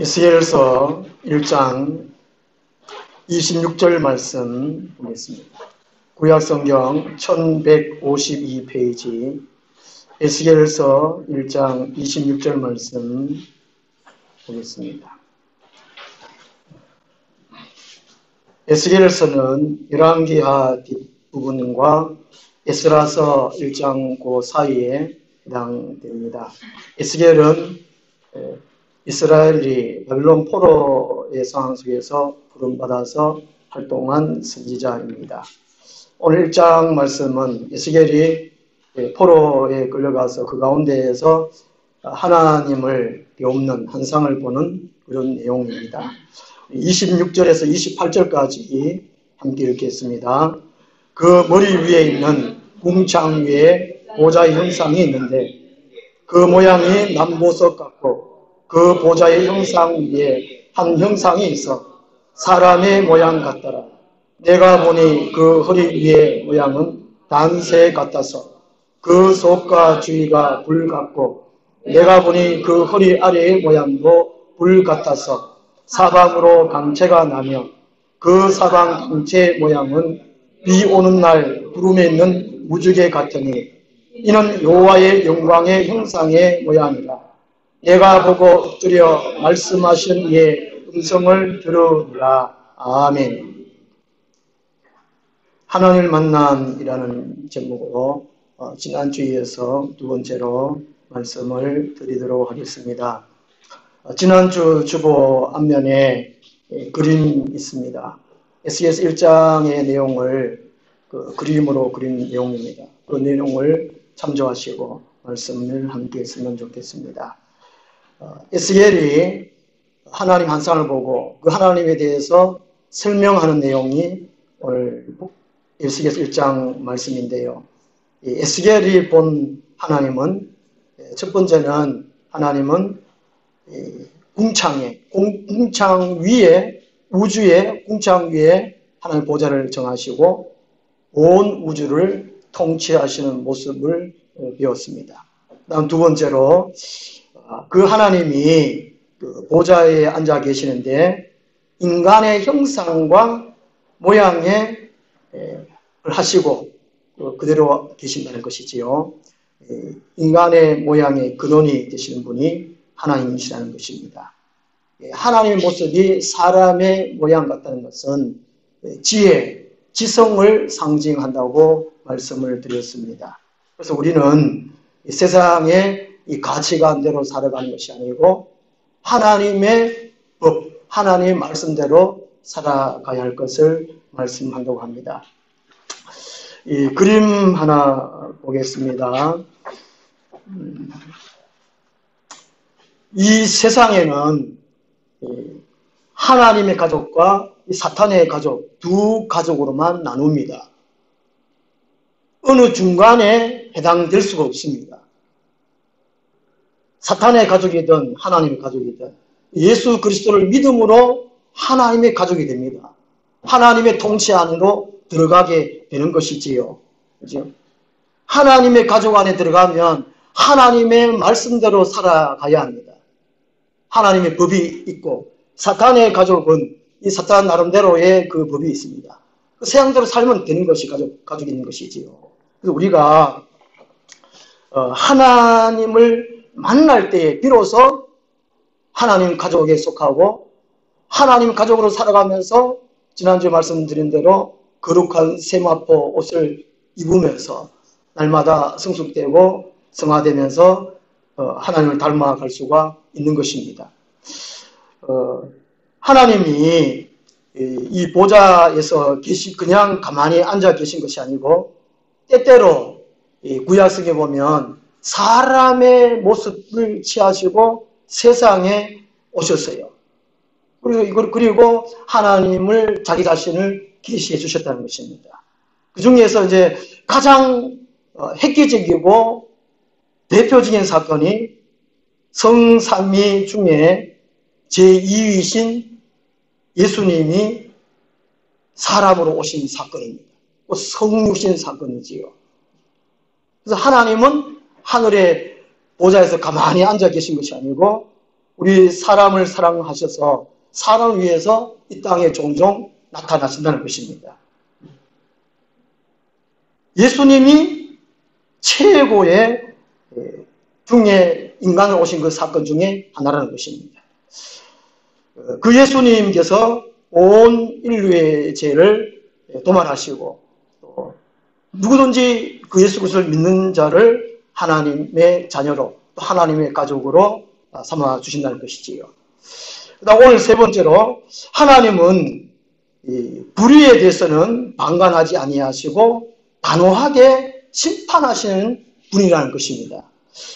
에스겔서 1장 26절 말씀 보겠습니다. 구약성경 1152페이지 에스겔서 1장 26절 말씀 보겠습니다. 에스겔서는 열왕기하 뒷부분과 에스라서 1장 그 사이에 해당됩니다. 에스겔은 이스라엘이 바빌론 포로의 상황 속에서 부름받아서 활동한 선지자입니다. 오늘 1장 말씀은 에스겔이 포로에 끌려가서 그 가운데에서 하나님을 배우는 환상을 보는 그런 내용입니다. 26절에서 28절까지 함께 읽겠습니다. 그 머리 위에 있는 궁창 위에 보좌의 형상이 있는데 그 모양이 남보석 같고 그 보좌의 형상 위에 한 형상이 있어 사람의 모양 같더라. 내가 보니 그 허리 위의 모양은 단새 같아서 그 속과 주위가 불 같고 내가 보니 그 허리 아래의 모양도 불 같아서 사방으로 강체가 나며 그 사방 강체 모양은 비 오는 날 구름에 있는 무지개 같으니 이는 여호와의 영광의 형상의 모양이라. 내가 보고 엎드려 말씀하신 이의 음성을 들으리라. 아멘. 하나님을 만남이라는 제목으로 지난주에서 두 번째로 말씀을 드리도록 하겠습니다. 지난주 주보 앞면에 그림이 있습니다. 에스겔서 1장의 내용을 그림으로 그린 내용입니다. 그 내용을 참조하시고 말씀을 함께 했으면 좋겠습니다. 에스겔이 하나님 환상을 보고 그 하나님에 대해서 설명하는 내용이 오늘 에스겔서 1장 말씀인데요. 에스겔이 본 하나님은 첫 번째는 하나님은 궁창 위에 우주의 궁창 위에 하나님 보좌를 정하시고 온 우주를 통치하시는 모습을 배웠습니다. 다음 두 번째로 그 하나님이 그 보좌에 앉아 계시는데 인간의 형상과 모양에 하시고 그대로 계신다는 것이지요. 인간의 모양의 근원이 되시는 분이 하나님이시라는 것입니다. 하나님의 모습이 사람의 모양 같다는 것은 지혜, 지성을 상징한다고 말씀을 드렸습니다. 그래서 우리는 세상의 이 가치관대로 살아가는 것이 아니고 하나님의 법, 하나님의 말씀대로 살아가야 할 것을 말씀한다고 합니다. 이 그림 하나 보겠습니다. 이 세상에는 하나님의 가족과 사탄의 가족, 두 가족으로만 나눕니다. 어느 중간에 해당될 수가 없습니다. 사탄의 가족이든 하나님의 가족이든 예수 그리스도를 믿음으로 하나님의 가족이 됩니다. 하나님의 통치 안으로 들어가게 되는 것이지요. 그죠? 하나님의 가족 안에 들어가면 하나님의 말씀대로 살아가야 합니다. 하나님의 법이 있고 사탄의 가족은 이 사탄 나름대로의 그 법이 있습니다. 그 세상대로 살면 되는 것이 가족이 있는 것이지요. 그래서 우리가 하나님을 만날 때에 비로소 하나님 가족에 속하고 하나님 가족으로 살아가면서 지난주에 말씀드린 대로 거룩한 세마포 옷을 입으면서 날마다 성숙되고 성화되면서 하나님을 닮아갈 수가 있는 것입니다. 하나님이 이 보좌에서 그냥 가만히 앉아 계신 것이 아니고 때때로 구약성에 보면 사람의 모습을 취하시고 세상에 오셨어요. 그리고 하나님을 자기 자신을 계시해 주셨다는 것입니다. 그 중에서 이제 가장 획기적이고 대표적인 사건이 성삼위 중에 제2위이신 예수님이 사람으로 오신 사건입니다. 성육신 사건이지요. 그래서 하나님은 하늘의 보좌에서 가만히 앉아 계신 것이 아니고 우리 사람을 사랑하셔서 사람을 위해서 이 땅에 종종 나타나신다는 것입니다. 예수님이 최고의 중에 인간으로 오신 그 사건 중에 하나라는 것입니다. 그 예수님께서 온 인류의 죄를 도말하시고 또 누구든지 그 예수 그리스도를 믿는 자를 하나님의 자녀로 또 하나님의 가족으로 삼아 주신다는 것이지요. 그다음 오늘 세 번째로 하나님은 불의에 대해서는 방관하지 아니하시고 단호하게 심판하시는 분이라는 것입니다.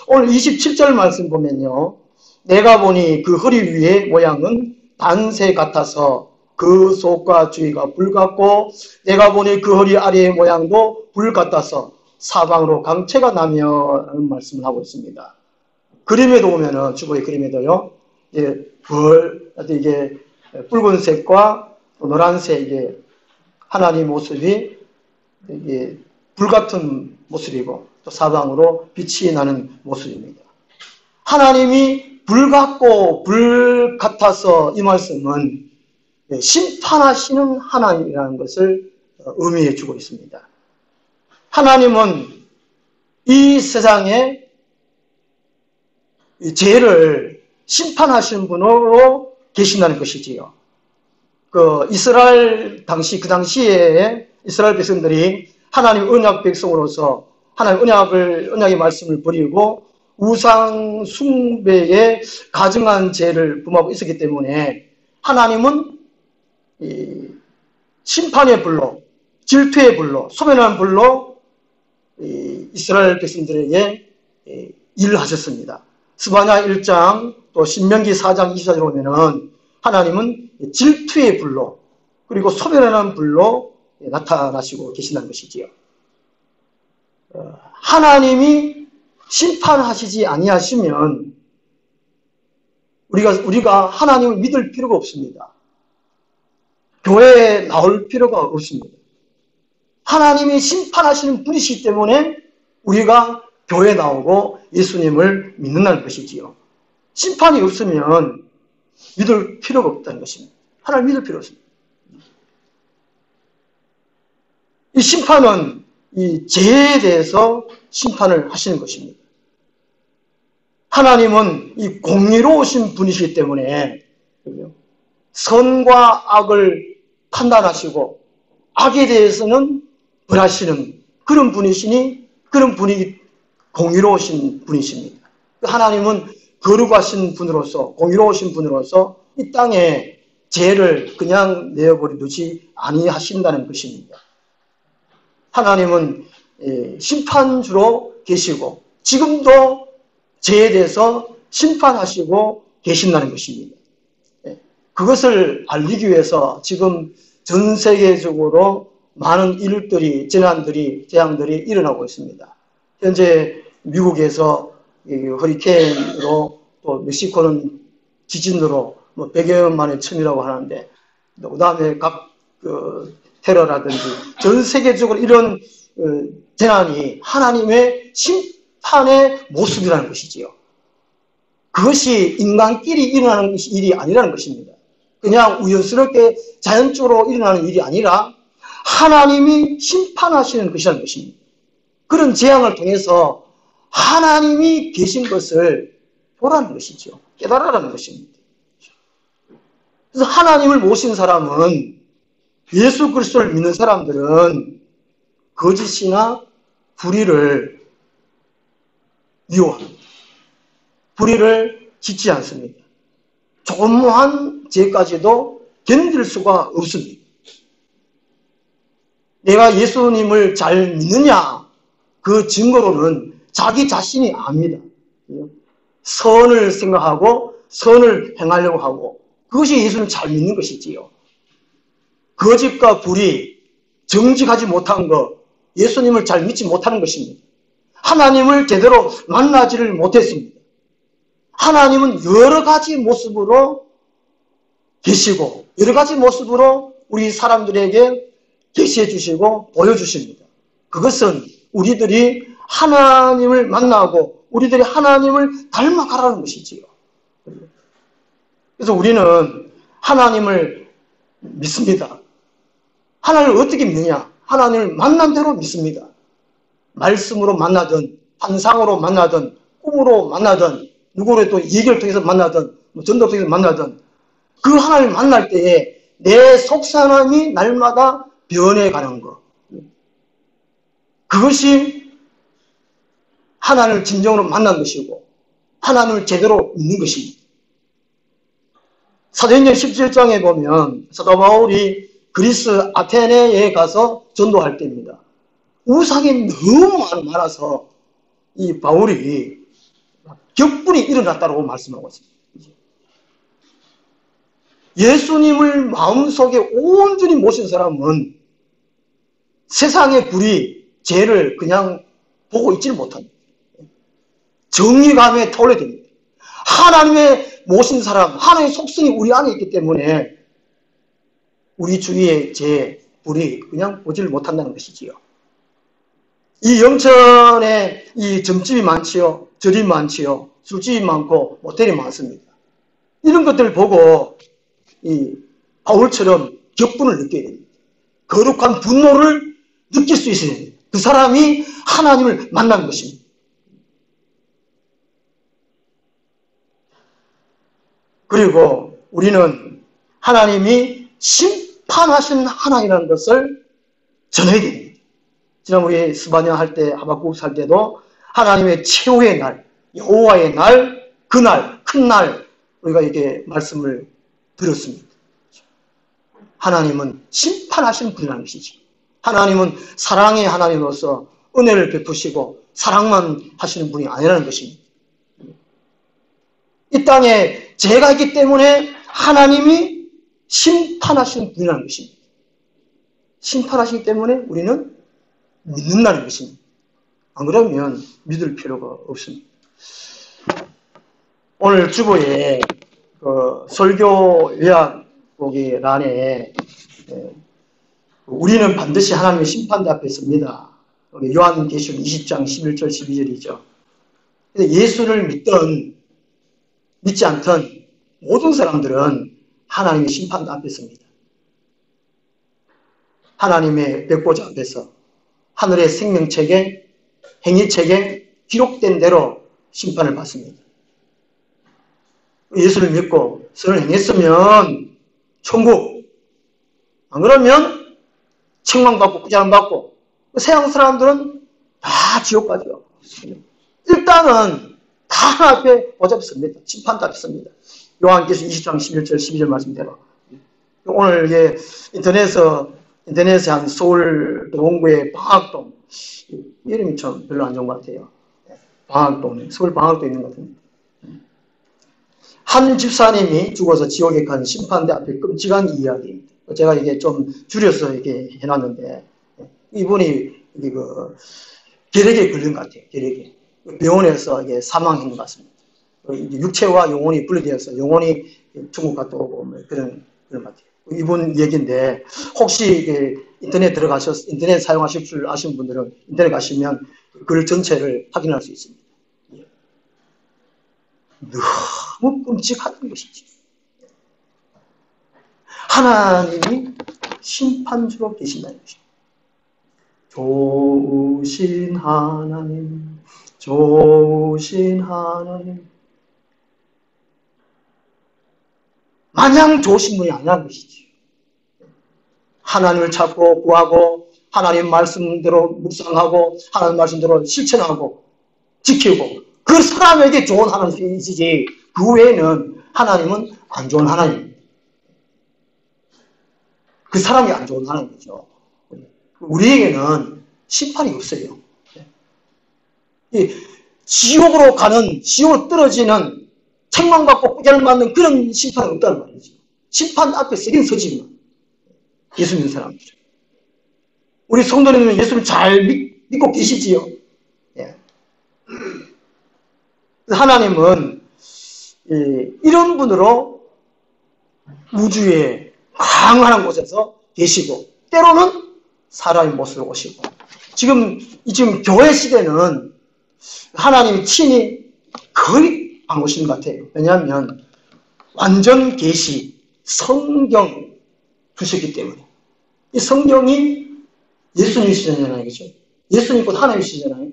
오늘 27절 말씀 보면요. 내가 보니 그 허리 위의 모양은 단새 같아서 그 속과 주위가 불 같고 내가 보니 그 허리 아래의 모양도 불 같아서 사방으로 강체가 나며 라는 말씀을 하고 있습니다. 그림에도 보면은 주보의 그림에도요. 이게 붉은색과 노란색 이게 하나님 모습이 이게 불같은 모습이고 또 사방으로 빛이 나는 모습입니다. 하나님이 불같고 불같아서 이 말씀은 심판하시는 하나님이라는 것을 의미해 주고 있습니다. 하나님은 이 세상에 죄를 심판하시는 분으로 계신다는 것이지요. 이스라엘 그 당시에 이스라엘 백성들이 하나님 언약 백성으로서 하나님 언약의 말씀을 버리고 우상 숭배에 가증한 죄를 범하고 있었기 때문에 하나님은 심판의 불로, 질투의 불로, 소멸하는 불로 이스라엘 백성들에게 일을 하셨습니다. 스바냐 1장 또 신명기 4장 24절 보면은 하나님은 질투의 불로 그리고 소멸하는 불로 나타나시고 계신다는 것이지요. 하나님이 심판하시지 아니하시면 우리가 하나님을 믿을 필요가 없습니다. 교회에 나올 필요가 없습니다. 하나님이 심판하시는 분이시기 때문에 우리가 교회에 나오고 예수님을 믿는다는 것이지요. 심판이 없으면 믿을 필요가 없다는 것입니다. 하나님 믿을 필요 없습니다. 이 심판은 이 죄에 대해서 심판을 하시는 것입니다. 하나님은 이 공의로우신 분이시기 때문에 선과 악을 판단하시고 악에 대해서는 벌하시는 그런 분이시니 그런 분이 공의로우신 분이십니다. 하나님은 거룩하신 분으로서 공의로우신 분으로서 이 땅에 죄를 그냥 내어버리듯이 아니하신다는 것입니다. 하나님은 심판주로 계시고 지금도 죄에 대해서 심판하시고 계신다는 것입니다. 그것을 알리기 위해서 지금 전 세계적으로 많은 일들이, 재앙들이 일어나고 있습니다. 현재 미국에서 허리케인으로 또 멕시코는 지진으로 100여 년 만에 처음이라고 하는데 그 다음에 각 테러라든지 전 세계적으로 이런 재난이 하나님의 심판의 모습이라는 것이지요. 그것이 인간끼리 일어나는 일이 아니라는 것입니다. 그냥 우연스럽게 자연적으로 일어나는 일이 아니라 하나님이 심판하시는 것이라는 것입니다. 그런 재앙을 통해서 하나님이 계신 것을 보라는 것이죠. 깨달으라는 것입니다. 그래서 하나님을 모신 사람은 예수 그리스도를 믿는 사람들은 거짓이나 불의를 미워합니다. 불의를 짓지 않습니다. 조그마한 죄까지도 견딜 수가 없습니다. 내가 예수님을 잘 믿느냐? 그 증거로는 자기 자신이 압니다. 선을 생각하고 선을 행하려고 하고 그것이 예수님을 잘 믿는 것이지요. 거짓과 불의, 정직하지 못한 것, 예수님을 잘 믿지 못하는 것입니다. 하나님을 제대로 만나지를 못했습니다. 하나님은 여러 가지 모습으로 계시고 여러 가지 모습으로 우리 사람들에게 계시해 주시고 보여주십니다. 그것은 우리들이 하나님을 만나고 우리들이 하나님을 닮아가라는 것이지요. 그래서 우리는 하나님을 믿습니다. 하나님을 어떻게 믿느냐? 하나님을 만난 대로 믿습니다. 말씀으로 만나든 환상으로 만나든 꿈으로 만나든 누구를 얘기를 통해서 만나든 전도 통해서 만나든 그 하나님을 만날 때에 내 속사람이 날마다 변해가는 것. 그것이 하나님을 진정으로 만난 것이고 하나님을 제대로 믿는 것입니다. 사도행전 17장에 보면 사도 바울이 그리스 아테네에 가서 전도할 때입니다. 우상이 너무 많아서 이 바울이 격분이 일어났다고 말씀하고 있습니다. 예수님을 마음속에 온전히 모신 사람은 세상의 불이 죄를 그냥 보고 있지를 못합니다. 정의감에 타올려야 됩니다. 하나님의 모신 사람, 하나님의 속성이 우리 안에 있기 때문에 우리 주위의 죄, 불이 그냥 보지를 못한다는 것이지요. 이 영천에 이 점집이 많지요. 절이 많지요. 술집이 많고 모텔이 많습니다. 이런 것들을 보고 이 바울처럼 격분을 느껴야 됩니다. 거룩한 분노를 느낄 수 있어야 됩니다. 그 사람이 하나님을 만난 것입니다. 그리고 우리는 하나님이 심판하신 하나님이라는 것을 전해야 됩니다. 지난 우리 스바냐 할 때, 하박국 할 때도 하나님의 최후의 날, 여호와의 날, 그날, 큰 날 우리가 이렇게 말씀을 들었습니다. 하나님은 심판하시는 분이라는 것이죠. 하나님은 사랑의 하나님으로서 은혜를 베푸시고 사랑만 하시는 분이 아니라는 것입니다. 이 땅에 죄가 있기 때문에 하나님이 심판하시는 분이라는 것입니다. 심판하시기 때문에 우리는 믿는다는 것입니다. 안 그러면 믿을 필요가 없습니다. 오늘 주보에 설교 요약보기란에 우리는 반드시 하나님의 심판대 앞에 섭니다. 요한계시록 20장 11절 12절이죠. 예수를 믿든 믿지 않던 모든 사람들은 하나님의 심판대 앞에 섭니다. 하나님의 백보자 앞에서 하늘의 생명책에 행위책에 기록된 대로 심판을 받습니다. 예수를 믿고 선을 행했으면 천국, 안 그러면 책망받고 꾸장받고 세상 사람들은 다 지옥 가죠. 일단은 다 하나 앞에 보좌 섭니다. 심판대 앞에 섭니다. 요한계시록 20장 11절 12절 말씀대로 오늘 인터넷에 한 서울 동구의 방학동 이름이 참 별로 안 좋은 것 같아요. 방학동, 서울 방학동 있는 것 같은데 한 집사님이 죽어서 지옥에 간 심판대 앞에 끔찍한 이야기입니다. 제가 이게 좀 줄여서 이렇게 해놨는데 이분이 결핵에 걸린 것 같아요. 결핵에 병원에서 이게 사망한 것 같습니다. 육체와 영혼이 분리되어서 영혼이 천국 갔다 오고 그런 것 같아요. 이분 얘기인데 혹시 인터넷 사용하실 줄 아시는 분들은 인터넷 가시면 글 전체를 확인할 수 있습니다. 너무 끔찍한 것이지. 하나님이 심판주로 계신다는 것입니다. 좋으신 하나님, 좋으신 하나님. 마냥 좋으신 분이 아니라는 것이지. 하나님을 찾고 구하고 하나님 말씀대로 묵상하고 하나님 말씀대로 실천하고 지키고 그 사람에게 좋은 하나님이시지 그 외에는 하나님은 안 좋은 하나님입니다. 그 사람이 안 좋은 하나님이죠. 우리에게는 심판이 없어요. 지옥으로 떨어지는 책망받고 꾸겨를 맞는 그런 심판이 없다는 말이죠. 심판 앞에 서긴 서지만 예수 믿는 사람이죠. 우리 성도님은 예수를 잘 믿고 계시지요. 예. 하나님은 이런 분으로 우주의 강한 곳에서 계시고 때로는 사람의 모습을 오시고 지금 교회 시대는 하나님이 친히 거의 안 오시는 것 같아요. 왜냐하면 완전 계시, 성경 주셨기 때문에. 이 성경이 예수님이시잖아요. 그죠? 예수님 곧 하나님이시잖아요.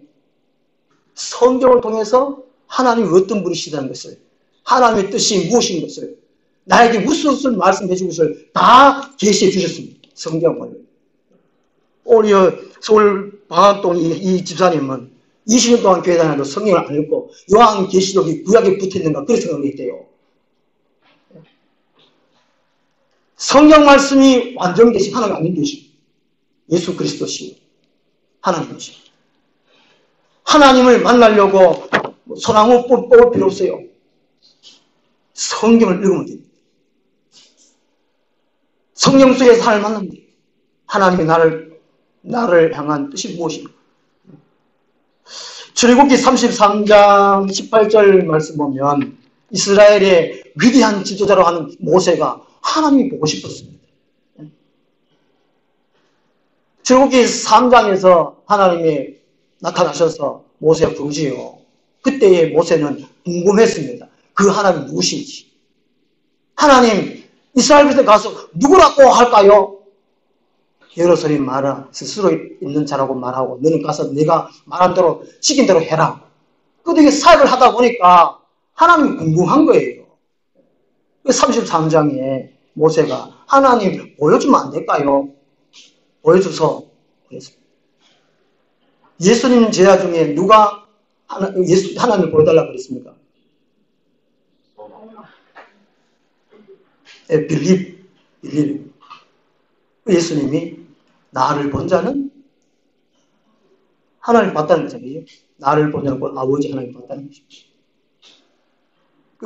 성경을 통해서 하나님이 어떤 분이시다는 것을, 하나님의 뜻이 무엇인 것을, 나에게 무슨 말씀해 준 것을 다 계시해 주셨습니다. 성경을. 오늘 서울 방학동 이 집사님은 20년 동안 교회 다녀도 성경을 안 읽고 요한계시록이 구약에 붙어있는가 그렇게 생각이 돼요. 성경 말씀이 완전 계시, 하나님 아닌 계시, 예수 그리스도시 하나님이시. 하나님을 만나려고 소나무 뽑을 필요 없어요. 성경을 읽으면 됩니다. 성경 속에서 하나님을 만나면 돼요. 하나님이 나를 향한 뜻이 무엇인가. 출애굽기 33장 18절 말씀 보면 이스라엘의 위대한 지도자로 하는 모세가 하나님이 보고 싶었습니다. 출애굽기 3장에서 하나님이 나타나셔서 모세가 부르지요. 그때의 모세는 궁금했습니다. 그 하나님 누구신지. 하나님, 이스라엘 백성 가서 누구라고 할까요? 예루살렘 말아 스스로 있는 자라고 말하고 너는 가서 네가 말한 대로 시킨 대로 해라. 그런데 사역을 하다 보니까 하나님이 궁금한 거예요. 33장에 모세가 하나님 보여주면 안 될까요? 보여줘서 그랬습니다. 예수님 제자 중에 누가 하나님을 보여달라고 그랬습니까? 빌립. 예수님이 나를 본 자는 하나님 봤다는 거잖아요. 나를 본 자는 아버지 하나님 봤다는 것이죠.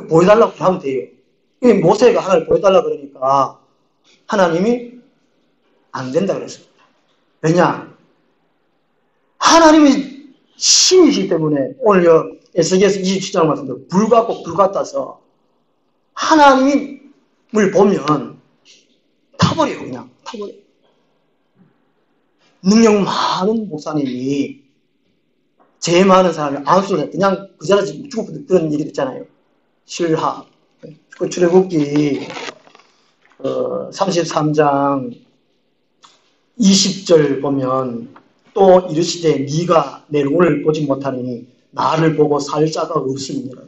보여달라고 하면 돼요. 모세가 하나님을 보여달라고 그러니까 하나님이 안 된다 그랬습니다. 왜냐? 하나님이 신이시기 때문에 오늘 에스겔서 27장 말씀도 불 같고 불 같아서 하나님을 보면 타버려요. 그냥 타버려요. 능력 많은 목사님이 죄 많은 사람이 안수를 그냥 그 자리에서 죽어버린 그런 얘기 있잖아요. 실하. 그 출애굽기 33장 20절 보면 또 이르시되 네가 내 얼굴을 보지 못하니 나를 보고 살 자가 없으니라.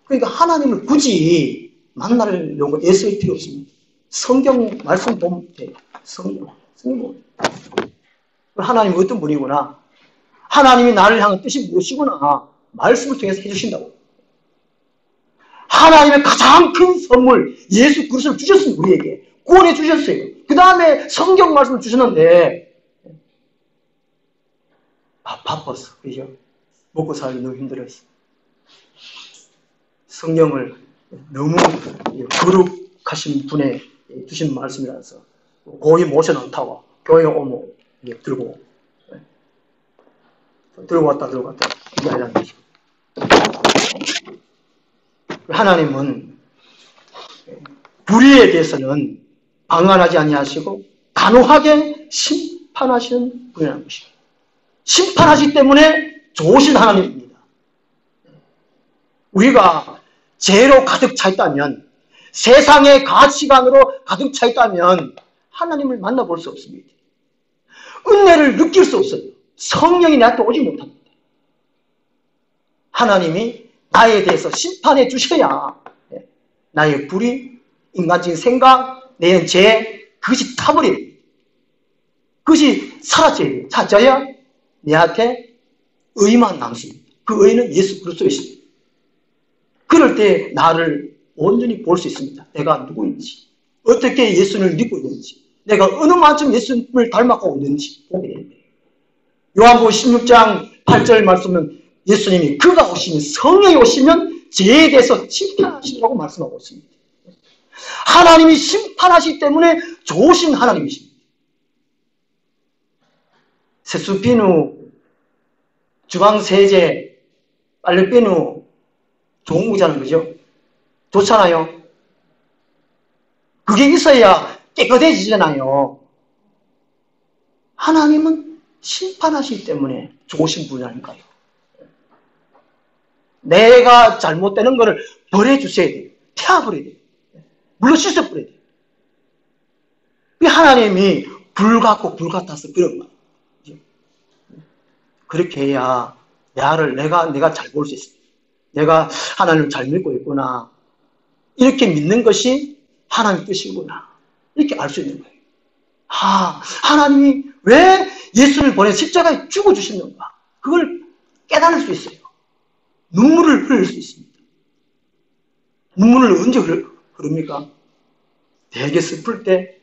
그러니까 하나님을 굳이 만나려고 애쓸 필요 없습니다. 성경 말씀 보면 돼요. 성경 보면. 하나님이 어떤 분이구나. 하나님이 나를 향한 뜻이 무엇이구나. 말씀을 통해서 해주신다고. 하나님의 가장 큰 선물 예수 그리스도를 주셨습니다. 우리에게. 구원해 주셨어요. 그 다음에 성경 말씀을 주셨는데 바빴어. 그죠? 먹고 살기 너무 힘들었어. 성경을 너무 거룩하신 분의 주신 말씀이라서 거의 모셔놓다가 교회에 오면 들고 왔다 이게 아니라는 거죠. 하나님은 불의에 대해서는 방관하지 아니하시고 단호하게 심판하시는 분이라는 것입니다. 심판하시기 때문에 좋으신 하나님입니다. 우리가 죄로 가득 차 있다면, 세상의 가치관으로 가득 차 있다면 하나님을 만나볼 수 없습니다. 은혜를 느낄 수 없어요. 성령이 나한테 오지 못합니다. 하나님이 나에 대해서 심판해 주셔야 나의 불의, 인간적인 생각, 내 죄, 그것이 타버립니다. 그것이 사라져야 내한테 의만 남습니다. 그 의는 예수 그리스도이십니다. 그럴 때 나를 온전히 볼 수 있습니다. 내가 누구인지, 어떻게 예수를 믿고 있는지, 내가 어느 만큼 예수님을 닮아가고 있는지 보게 됩니다. 요한복음 16장 8절 말씀은 예수님이 그가 오시면, 성령이 오시면 죄에 대해서 심판하시라고 말씀하고 있습니다. 하나님이 심판하시기 때문에 좋으신 하나님이십니다. 세수 비누, 주방 세제, 빨래 비누 좋은 거잖아요. 그죠? 좋잖아요. 그게 있어야 깨끗해지잖아요. 하나님은 심판하시기 때문에 좋으신 분이 아닐까요? 내가 잘못되는 것을 버려주셔야 돼요. 태워버려야 돼요. 물로 씻어버려야 돼요. 하나님이 불 같고 불 같아서 그런 거예요. 그렇게 해야 나를 내가 잘 볼 수 있어요. 내가 하나님을 잘 믿고 있구나. 이렇게 믿는 것이 하나님의 뜻이구나. 이렇게 알 수 있는 거예요. 하나님이 왜 예수를 보내 십자가에 죽어주셨는가. 그걸 깨달을 수 있어요. 눈물을 흘릴 수 있습니다. 눈물을 언제 흐릅니까? 되게 슬플 때,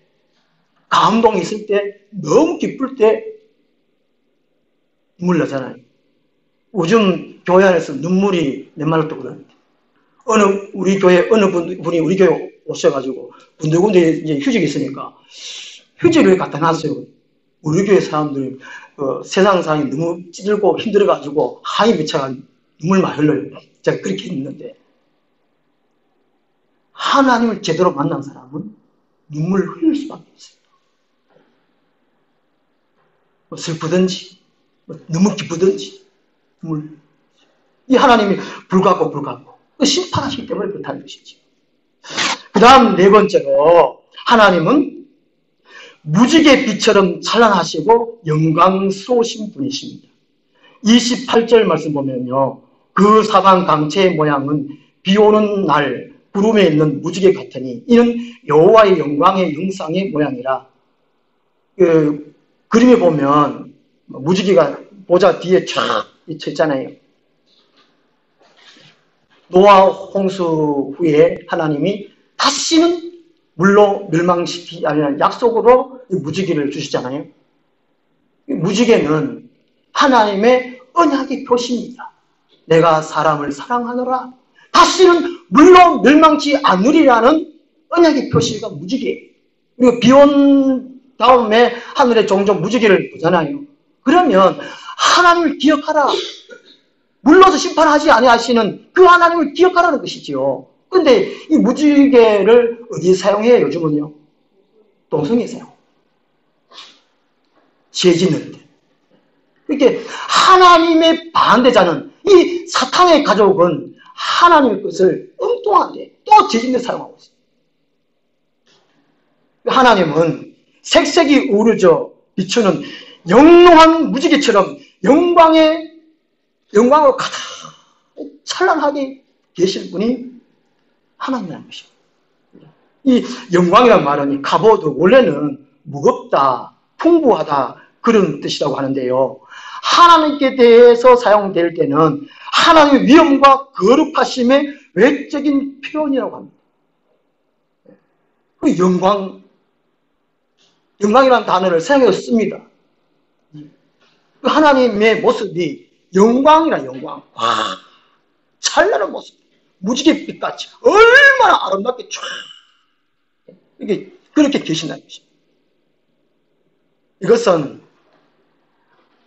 감동이 있을 때, 너무 기쁠 때 눈물 나잖아요. 요즘 교회 안에서 눈물이 맨말로 떠오르는데 우리 교회 어느 분이 우리 교회 오셔가지고 군데군데 이제 휴직이 있으니까 휴직을 왜 갖다 놨어요. 우리 교회 사람들이 세상 상이 너무 찌들고 힘들어가지고 한이 미쳐가 눈물 많이 흘러요. 제가 그렇게 했는데 하나님을 제대로 만난 사람은 눈물을 흘릴 수밖에 없어요. 슬프든지 너무 기쁘든지 이 하나님이 불같고 심판하시기 때문에 그렇다는 것이죠. 그 다음 네 번째로 하나님은 무지개 빛처럼 찬란하시고 영광스러우신 분이십니다. 28절 말씀 보면요. 그 사방 강체의 모양은 비오는 날 구름에 있는 무지개 같으니 이는 여호와의 영광의 형상의 모양이라. 그림에 보면 무지개가 보자 뒤에 쫙 있잖아요. 노아 홍수 후에 하나님이 다시는 물로 멸망시키지 않는 약속으로 무지개를 주시잖아요. 무지개는 하나님의 언약의 표시입니다. 내가 사람을 사랑하노라. 다시는 물로 멸망치 않으리라는 언약의 표시가 무지개예요. 그리고 비 온 다음에 하늘에 종종 무지개를 보잖아요. 그러면 하나님을 기억하라. 물로서 심판하지 아니하시는 그 하나님을 기억하라는 것이지요. 그런데 이 무지개를 어디에 사용해요? 요즘은요. 동성에 사용. 죄 짓는 데. 이렇게 하나님의 반대자는 이 사탄의 가족은 하나님의 것을 엉뚱한데 또 죄 짓는 데 사용하고 있어요. 하나님은 색색이 우르져 비추는 영롱한 무지개처럼 영광으로 가득 찬란하게 계실 분이 하나님이라는 것입니다. 이 영광이란 말은 이 카보드 원래는 무겁다, 풍부하다 그런 뜻이라고 하는데요. 하나님께 대해서 사용될 때는 하나님의 위엄과 거룩하심의 외적인 표현이라고 합니다. 그 영광이라는 단어를 사용해서 씁니다. 그 하나님의 모습이 영광이라 영광. 찬란한 모습. 무지갯빛같이 얼마나 아름답게 쫙 이게 그렇게 계신다는 것입니다. 이것은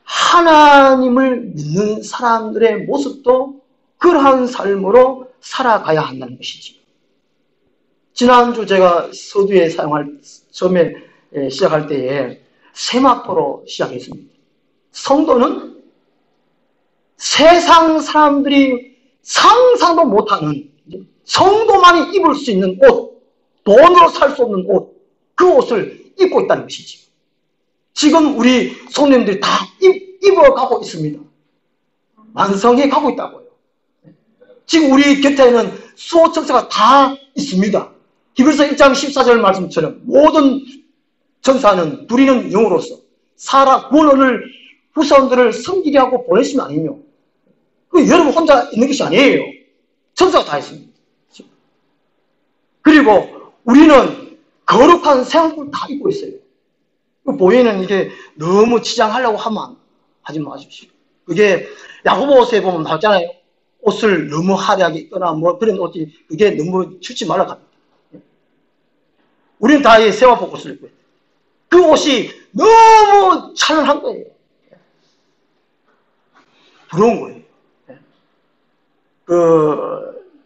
하나님을 믿는 사람들의 모습도 그러한 삶으로 살아가야 한다는 것이지. 지난주 제가 서두에 처음에 시작할 때에 세마포로 시작했습니다. 성도는 세상 사람들이 상상도 못하는 성도만이 입을 수 있는 옷, 돈으로 살 수 없는 옷, 그 옷을 입고 있다는 것이지. 지금 우리 손님들이 다 입어가고 있습니다. 완성해 가고 있다고요. 지금 우리 곁에는 수호 천사가 다 있습니다. 히브리서 1장 14절 말씀처럼 모든 천사는 부리는 영으로서 구원을 후손들을 섬기게 하고 보내시면 아니며 여러분 혼자 있는 것이 아니에요. 천사가 다 있습니다. 그리고 우리는 거룩한 생활을 다 입고 있어요. 보이는 이게 너무 치장하려고 하면 하지 마십시오. 그게 야고보서에 보면 나왔잖아요. 옷을 너무 화려하게 입거나 뭐 그런 옷이 그게 너무 추지 말라고 합니다. 우리는 다 이 세마포 옷을 입고 있어요. 그 옷이 너무 찬란한 거예요. 부러운 거예요.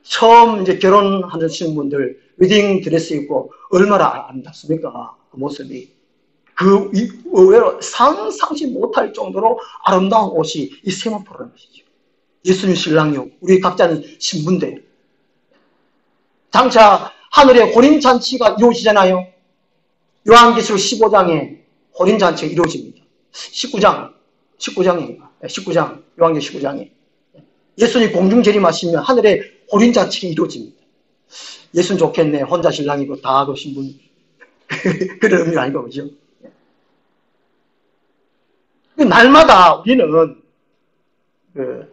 처음 이제 결혼하시는 분들 웨딩 드레스 입고 얼마나 아름답습니까? 그 모습이. 의외로 상상치 못할 정도로 아름다운 옷이 이 세마포라는 것이죠. 예수님 신랑이요. 우리 각자는 신부인데 장차 하늘의 혼인잔치가 이루어지잖아요. 요한계시록 15장에 혼인잔치가 이루어집니다. 19장, 요한계시록 19장에. 예수님 공중재림하시면 하늘의 혼인잔치가 이루어집니다. 예수는 좋겠네. 혼자 신랑이고 다 그 신분. 그런 의미가 아니고, 그죠? 날마다 우리는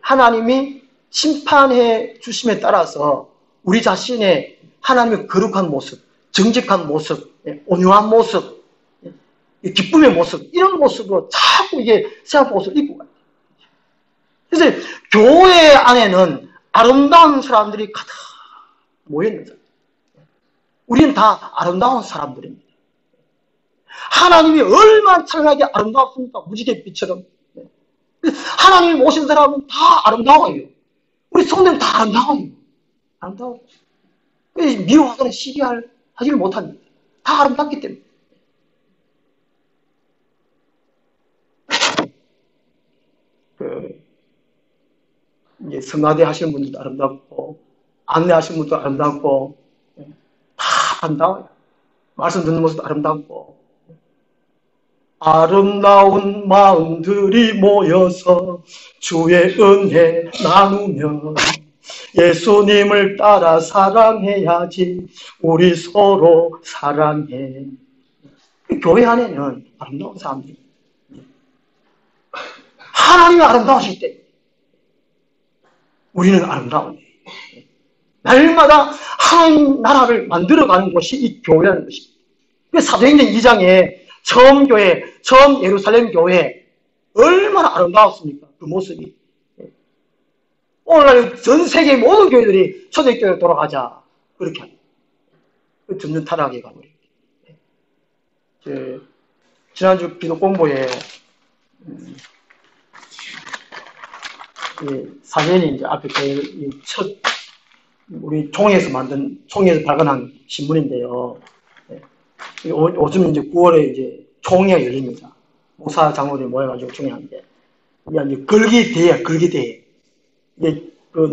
하나님이 심판해 주심에 따라서 우리 자신의 하나님의 거룩한 모습, 정직한 모습, 온유한 모습, 기쁨의 모습, 이런 모습으로 자꾸 이게 생각 모습을 입고 가요. 그래서 교회 안에는 아름다운 사람들이 가득 모여있는 거예요. 우리는 다 아름다운 사람들입니다. 하나님이 얼마나 찬란하게 아름다웠습니까? 무지갯빛처럼. 하나님이 모신 사람은 다 아름다워요. 우리 성도는 다 아름다워요. 아름다워요. 미워하거나 시기하지를 못합니다. 다 아름답기 때문에. 이제 성가대 하시는 분들도 아름답고, 안내하시는 분도 아름답고, 다 아름다워요. 말씀 듣는 모습도 아름답고. 아름다운 마음들이 모여서 주의 은혜 나누며 예수님을 따라 사랑해야지. 우리 서로 사랑해. 교회 안에는 아름다운 사람들이 하나님이 아름다우실 때 우리는 아름다운 거예요. 날마다 하나님 나라를 만들어가는 것이 이 교회라는 것입니다. 사도행전 2장에 처음 교회, 처음 예루살렘 교회 얼마나 아름다웠습니까? 그 모습이. 오늘날 전 세계 모든 교회들이 초대교회로 돌아가자 그렇게 합니다. 점점 타락해 가버립니다. 지난주 기도 공부에 사진이 이제 앞에 첫 우리 총회에서 발간한 신문인데요. 요즘 이제 9월에 이제 총회가 열립니다. 목사 장로들이 모여가지고 총회하는데, 이제 걸기대회. 이제 그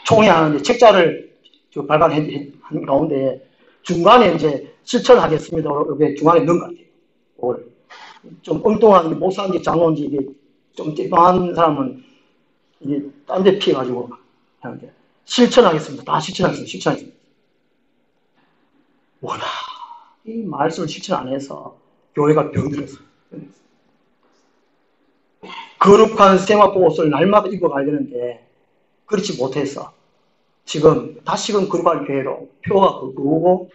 총회하는 책자를 발간한 가운데 중간에 이제 실천하겠습니다. 이게 중간에 넣은 것 같아요. 좀 엉뚱한 목사인지 장로인지 이게 좀 띠방한 사람은 이게 딴 데 피해가지고 하는데, 실천하겠습니다. 다 실천하겠습니다. 워낙 이 말씀을 실천 안 해서 교회가 병들었어요. 거룩한 세마포 옷을 날마다 입어가야 되는데 그렇지 못해서 지금 다시금 거룩한 교회로 표가 그거고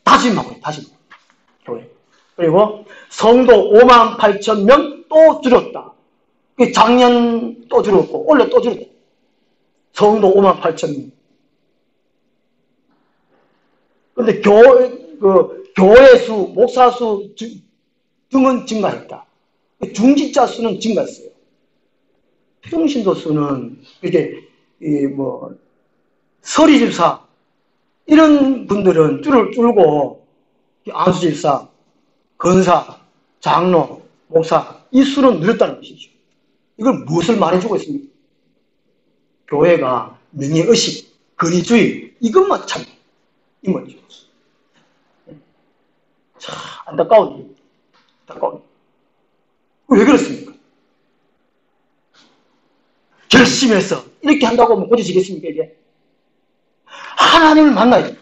다짐하고 교회. 그리고 성도 58,000명 또 줄었다. 작년 또 줄었고 올해 또 줄었다. 성도 58,000명. 근데 교회 수, 목사 수 등은 증가했다. 중직자 수는 증가했어요. 평신도 수는 이게 서리집사 이런 분들은 줄고 안수집사, 건사, 장로, 목사 이 수는 늘었다는 것이죠. 이걸 무엇을 말해주고 있습니까? 교회가 명예의식, 권위주의 이것만 참 이거죠. 참 안타까운. 왜 그렇습니까? 결심해서 이렇게 한다고 하면 고쳐지겠습니까? 이게 하나님을 만나야 돼.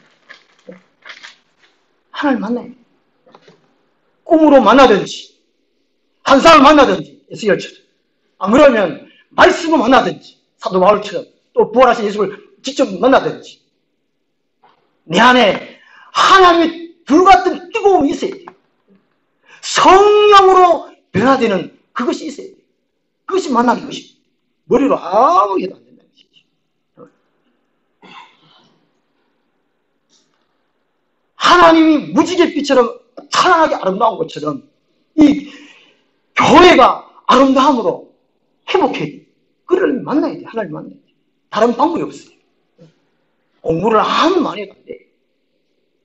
하나님을 만나야 돼. 꿈으로 만나든지 한 사람을 만나든지 에스겔처럼, 안 그러면 말씀으로 만나든지 사도 바울처럼, 또 부활하신 예수를 직접 만나든지 내 안에 하나님의 불같은 뜨거움이 있어야 돼요. 성령으로 변화되는 그것이 있어야 돼요. 그것이 만나는 것이죠. 머리로 아무 해도 안 된다는 것이죠. 하나님이 무지갯빛처럼 찬란하게 아름다운 것처럼 이 교회가 아름다움으로 회복해야 돼요. 그를 만나야 돼요. 하나님 만나야 돼요. 다른 방법이 없어요. 공부를 아무 많이 해도 안 돼요.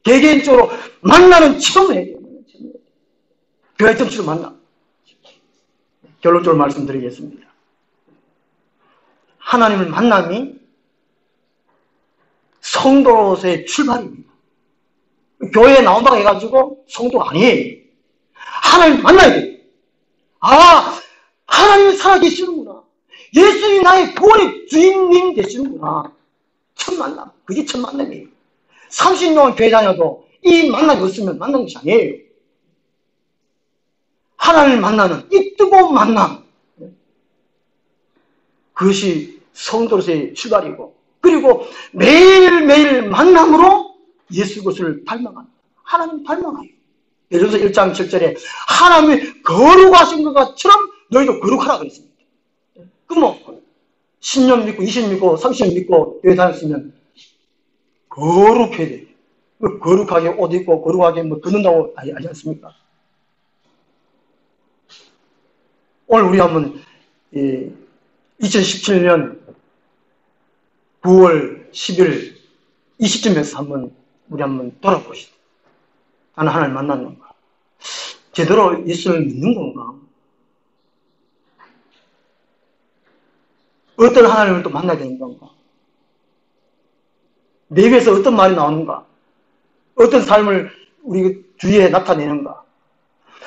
개개인적으로 만나는 체험을 해야 돼요. 교회 정치로 만나. 결론적으로 말씀드리겠습니다. 하나님을 만남이 성도로서의 출발입니다. 교회에 나온다고 해가지고 성도가 아니에요. 하나님 만나야 돼요. 아, 하나님이 살아계시는구나. 예수님이 나의 구원의 주인님 되시는구나. 첫 만남. 그게 첫 만남이에요. 30년 교회 다녀도 이 만남이 없으면 만난 것이 아니에요. 하나님을 만나는 이 뜨거운 만남. 그것이 성도로서의 출발이고, 그리고 매일매일 만남으로 예수 그리스도를 발망합니다. 하나님 발망해요. 예전서 1장 7절에 하나님이 거룩하신 것처럼 너희도 거룩하라 그랬습니다. 그럼 뭐 10년 믿고 20년 믿고 30년 믿고 교회 다녔으면 거룩해야 돼요. 거룩하게 옷 입고 거룩하게 뭐 걷는다고 하지 않습니까? 오늘 우리 한번 2017년 9월 10일 이 시점에서 우리 한번 돌아보시죠. 나는 하나님을 만났는가? 제대로 예수를 믿는 건가? 어떤 하나님을 또 만나야 되는 건가? 내 입에서 어떤 말이 나오는가? 어떤 삶을 우리 주위에 나타내는가?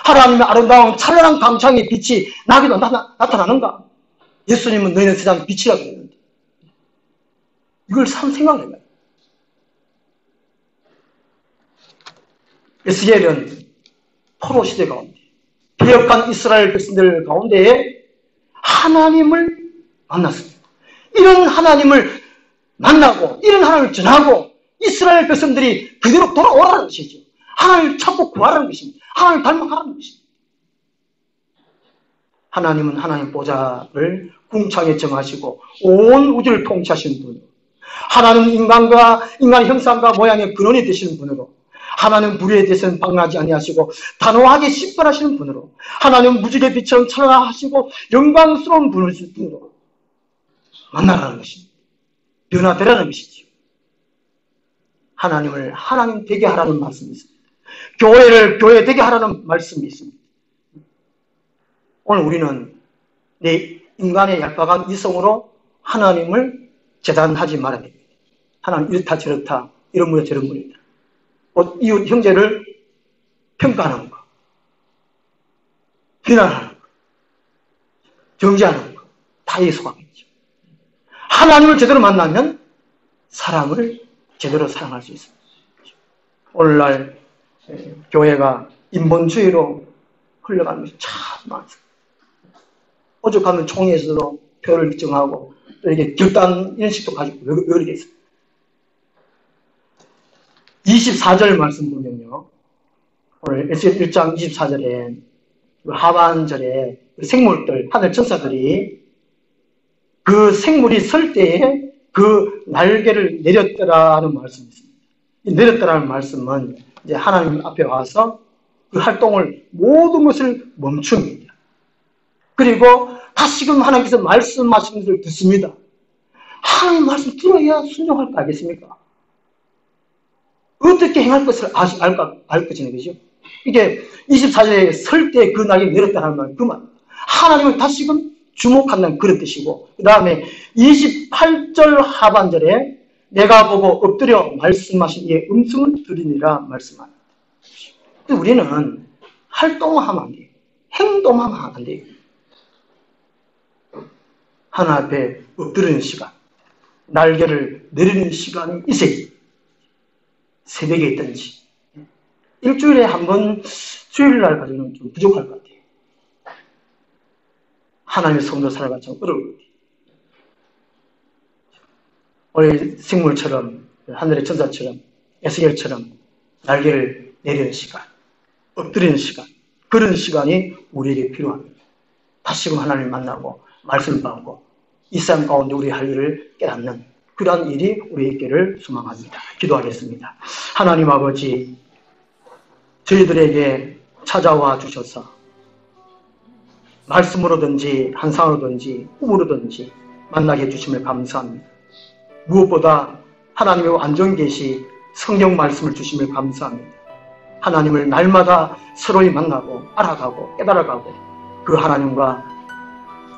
하나님의 아름다운 찬란한 감창의 빛이 나에게도 나타나는가? 예수님은 너희는 세상의 빛이라고 그랬는데 이걸 생각해봐요. 에스겔은 포로 시대 가운데 배역한 이스라엘 백성들 가운데에 하나님을 만났습니다. 이런 하나님을 만나고 이런 하나님을 전하고 이스라엘 백성들이 그대로 돌아오라는 것이죠. 하나님을 찾고 구하라는 것입니다. 하나님을 닮아가라는 것입니다. 하나님은 하나님 보좌를 궁창에 정하시고 온 우주를 통치하시는 분으로, 하나님은 인간의 형상과 모양의 근원이 되시는 분으로, 하나님은 불의에 대해서는 방랑하지 아니하시고 단호하게 심판하시는 분으로, 하나님은 무지개 빛처럼 찬란하시고 영광스러운 분으로 만나라는 것입니다. 변화되라는 것이죠. 하나님을 하나님 되게 하라는 말씀이 있습니다. 교회를 교회 되게 하라는 말씀이 있습니다. 오늘 우리는 내 인간의 얄팍한 이성으로 하나님을 재단하지 말아야 됩니다. 하나님 이렇다 저렇다, 이런 분이다 저런 분이다. 이웃 형제를 평가하는 것, 비난하는 것, 정죄하는 것, 다 예속하겠죠. 하나님을 제대로 만나면 사람을 제대로 사랑할 수 있습니다. 오늘날 교회가 인본주의로 흘러가는 것이 참 많습니다. 오죽하면 총회에서도 표를 정하고 또 이렇게 결단 이런 식도 가지고 왜 그러겠습니까? 24절 말씀 보면요. 오늘 에스겔 1장 24절에 하반절에 생물들, 하늘 천사들이 그 생물이 설 때에 그 날개를 내렸더라는 말씀이 있습니다. 이 내렸더라는 말씀은 이제 하나님 앞에 와서 그 활동을 모든 것을 멈춥니다. 그리고 다시금 하나님께서 말씀하시는 것을 듣습니다. 하나님 말씀 들어야 순종할 거 알겠습니까? 어떻게 행할 것을 알 것이네, 그죠? 이게 24절에 설 때 그 날개 내렸다는 말, 그 말. 하나님을 다시금 주목한다는 그런 뜻이고, 그 다음에 28절 하반절에 내가 보고 엎드려 말씀하신 이의 음성을 들으니라 말씀합니다. 우리는 활동하면 안 돼요. 행동하면 안 돼요. 하나님 앞에 엎드리는 시간, 날개를 내리는 시간이 있어요. 새벽에 있든지. 일주일에 한 번 수요일날 가지고는 좀 부족할 것 같아요. 하나님의 성도 살아가기 참 어려울 것 같아요. 오늘 생물처럼, 하늘의 천사처럼, 에스겔처럼 날개를 내리는 시간, 엎드리는 시간, 그런 시간이 우리에게 필요합니다. 다시금 하나님을 만나고 말씀을 받고 이 삶 가운데 우리 할 일을 깨닫는 그러한 일이 우리에게를 소망합니다. 기도하겠습니다. 하나님 아버지, 저희들에게 찾아와 주셔서 말씀으로든지 환상으로든지 꿈으로든지 만나게 해주심을 감사합니다. 무엇보다 하나님의 완전 계시 성경 말씀을 주심을 감사합니다. 하나님을 날마다 서로이 만나고 알아가고 깨달아가고 그 하나님과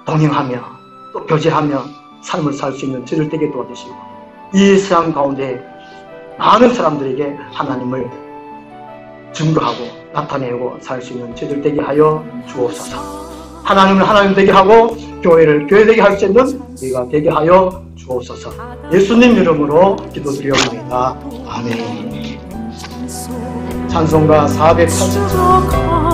동행하며 또 교제하며 삶을 살 수 있는 저를 되게 도와주시고 이 세상 가운데 많은 사람들에게 하나님을 증거하고 나타내고 살 수 있는 저희들 되게 하여 주옵소서. 하나님을 하나님 되게 하고 교회를 교회 되게 할 수 있는 우리가 되게 하여 주옵소서. 예수님 이름으로 기도드리옵나이다. 아멘. 찬송가 480절